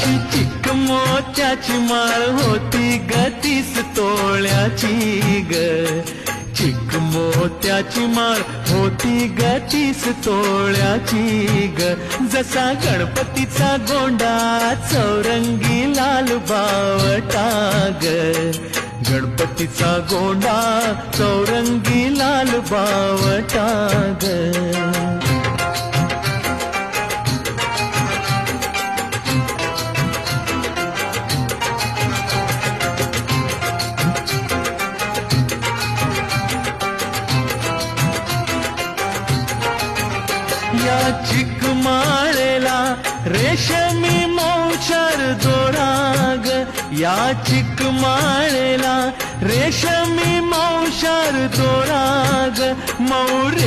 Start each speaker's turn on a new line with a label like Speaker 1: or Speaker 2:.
Speaker 1: चिक मोत्याची माळ होती ग 30 तोळ्याची ग, चिक मोत्याची माळ होती ग 30 तोळ्याची ग, जसा गणपतीचा गोंडा चौरंगी लाल बावटा ग, गणपतीचा गोंडा चौरंगी लाल बावटा ग. या चिक माळेला रेशमी मौचार दोराग, या चिक माळेला रेशमी मौचार दोराग, मौरे